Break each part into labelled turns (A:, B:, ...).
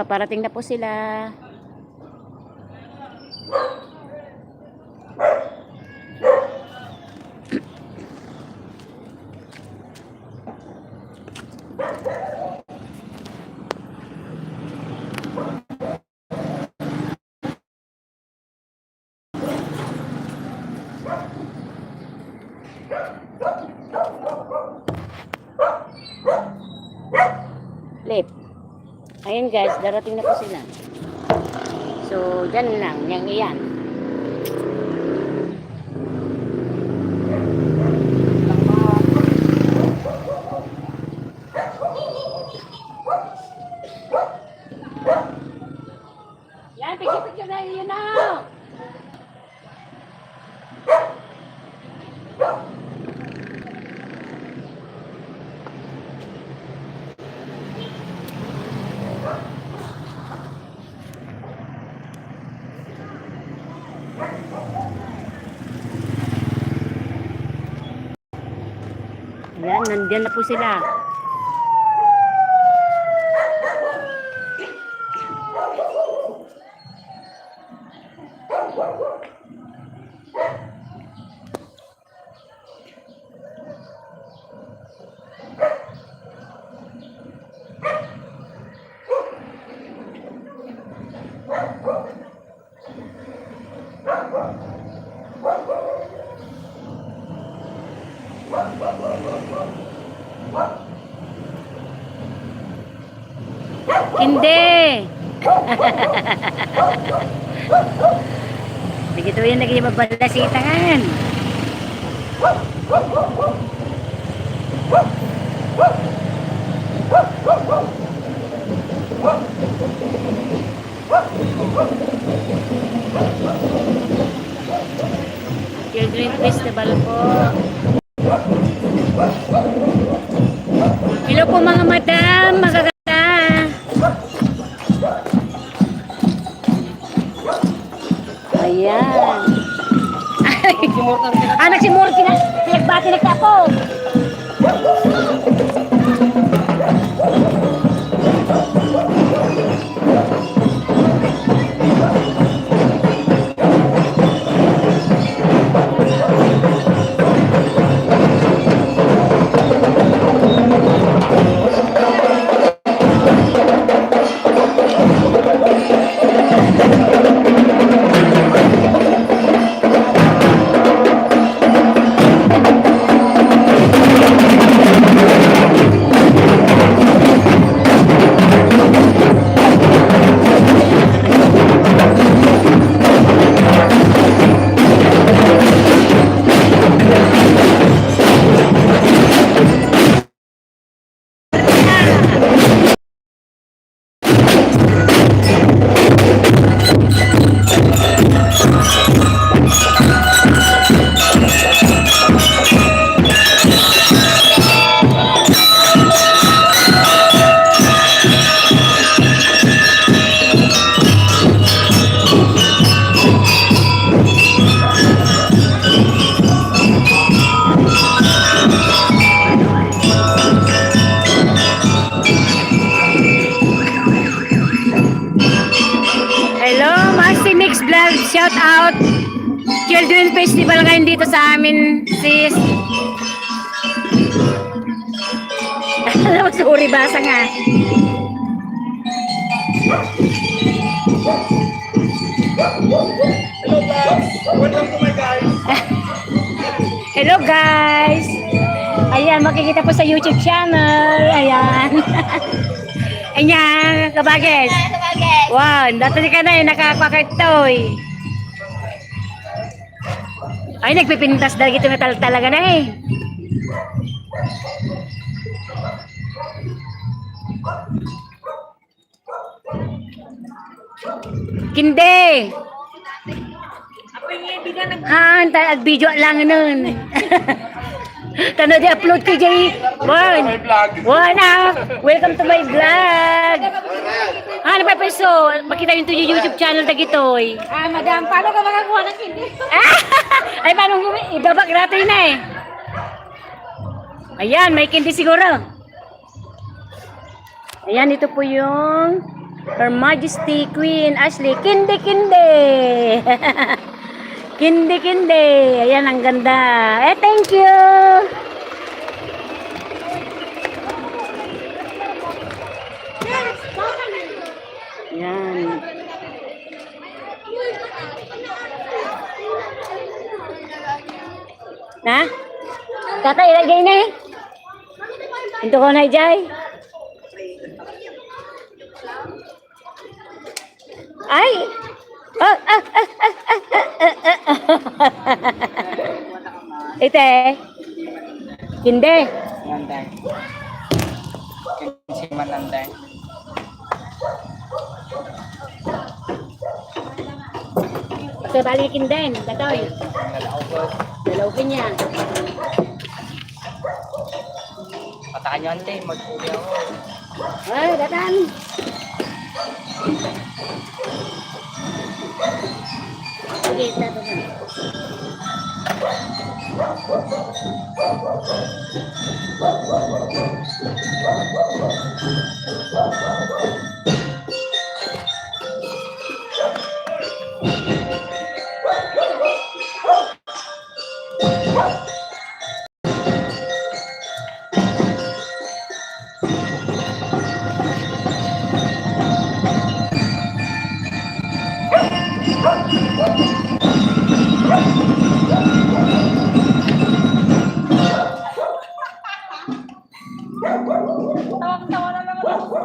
A: paparating na po sila. Lip. Ayun guys, darating na po sila. So, dyan lang, yang iyan. Yan, picture na yun na. Yan, nandiyan na po sila. Hindi. Begitu yan lagi mabalasitangan. Children Festival po. Hello po mga madam, magaganda. Ayan. Nagsimorti na. Pinagbati na ka po. Shout out Children Festival ngayon dito sa amin, sis. Alam mo, sorry, basa nga.
B: Hello guys! Welcome to my guys!
A: Hello guys! Ayan, makikita po sa YouTube channel. Ayan. Ayan, kabages. Wow, dati ka na eh, nakakakitoy. Ay, nagpipintas dahil ito na talaga na eh. Kinde! Video lang nun. Tano di upload ko jay. One up. Welcome to my vlog. Ano pa peso? Makita yung YouTube channel na gitoy.
C: Madam, paano ka makakuha ng hindi?
A: Ay, paano ibabag natin na eh. Ayan, may candy siguro. Ayan, ito po yung Her Majesty Queen Ashley. Kinde, kinde. Kinde, kinde. Ayan, ang ganda. Eh, thank you. Yan. Na? Kaka, ilagay na eh. Ito ko na, Jai. Ay! Ite. Hindi.
D: Manday. Si Mananday.
A: Ito, balikin din. Gatoy. Dalawin niya.
D: Patakan nyo ante, mag-uwi ako.
A: Ay, datan. Sige, datan na.
C: Tawang-tawa na lang ako.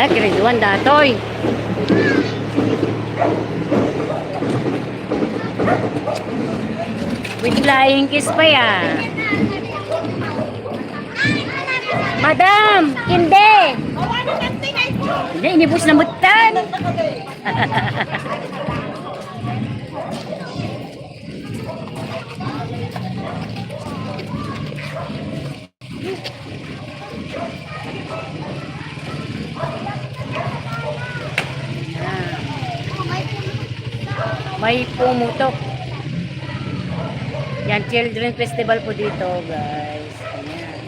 C: Ay, kiniduan datoy. With flying kiss pa yan. Madam, hindi. Hindi, inibus na mutan. May pumutok. Yan, children festival po dito, guys. Ayan.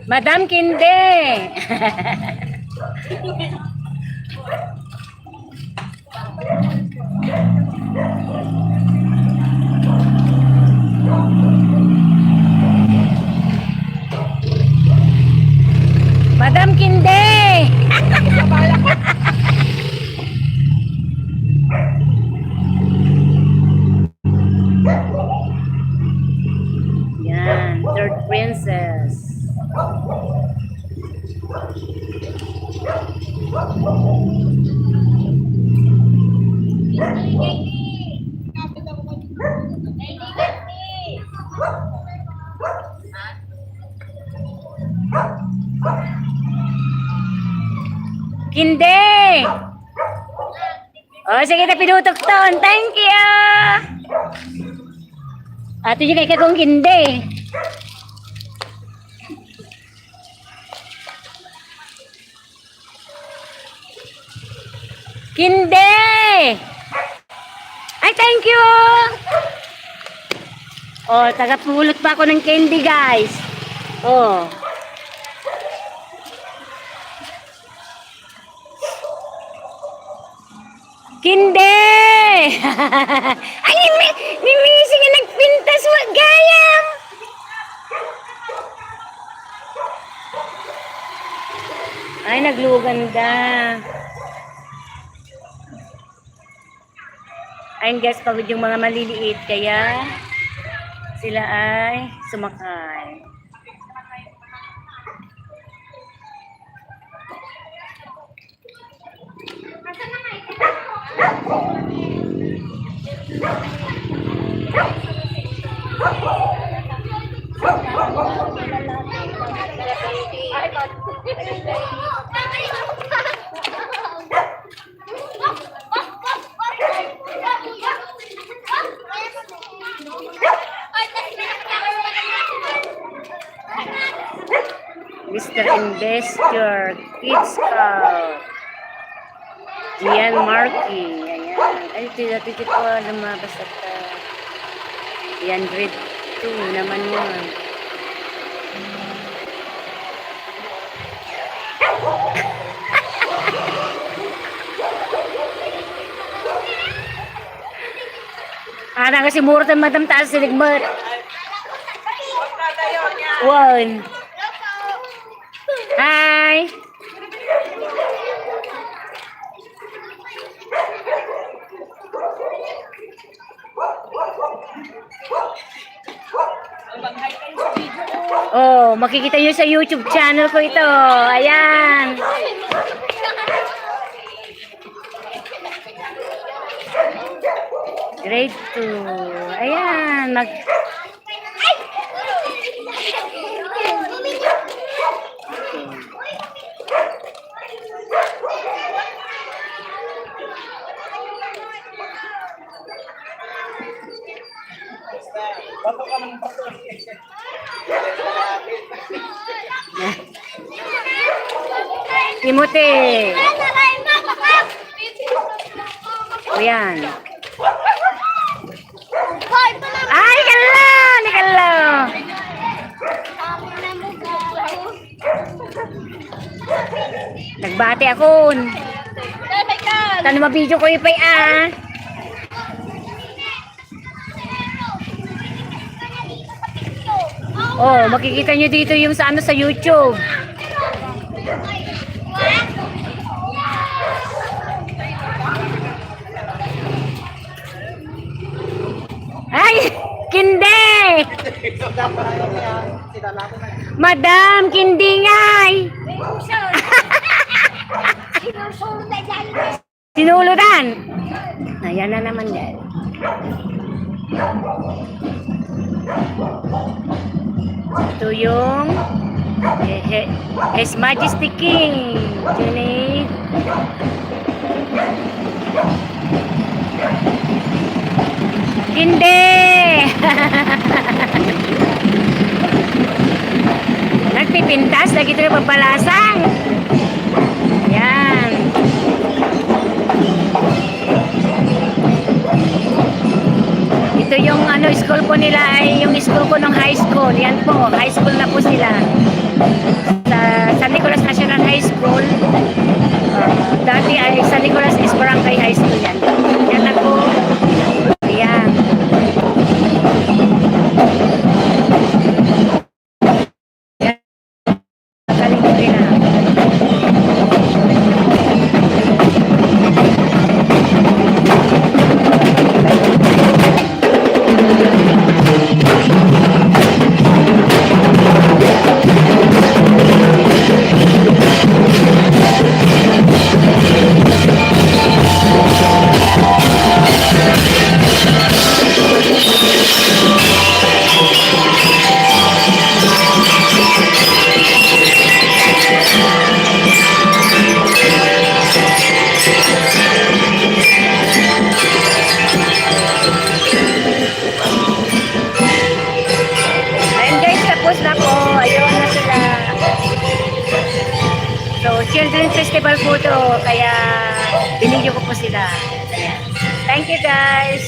C: Madam Kinde. Madam Kinde. Yan, third princess. Kinde! Oh, sige na pinutok ton. Thank you! Ato yung kay kong Kinde.
A: Kinde! Ay, thank you! Oh, tagapulot pa ako ng candy, guys. Oh. Kinde! Ay, may missing na nagpintas, wag gayam! Ay, nagluganda. Ayun guys, pagod yung mga maliliit, kaya sila ay sumakay. Mr. Investor, Kids Car, Gian Marky, ayan. Ay, dito ko lumabas at yan, grade 2 naman yun. Ana kasi muratan madam taas siligmat. One. Hi. Oh, makikita nyo sa YouTube channel ko ito. Ayan. Grade 2. Ayan. Timothy. O yan. Ay, kala! Ni kala! Nagbati ako. Tano mabidyo ko ipay ah. Oh, makikita nyo dito yung sa ano sa YouTube. Ay, kinde! Madam, kindi ngay! Sinulutan! Ayan na naman yan. Ito yung His Majesty King. Junie. Hindi! Nagpipintas, lagi ito yung papalasang. Ayan. Ito yung ano, school po nila ay yung school ko ng high school. Yan po, high school na po sila. Sa San Nicolas National High School. Dati ay San Nicolas is Barangay High School yan. Yan na po. Ayan. Yan. Galing ko rin na. Children's Festival po to, kaya binigyo ko po sila. Ayan. Thank you guys.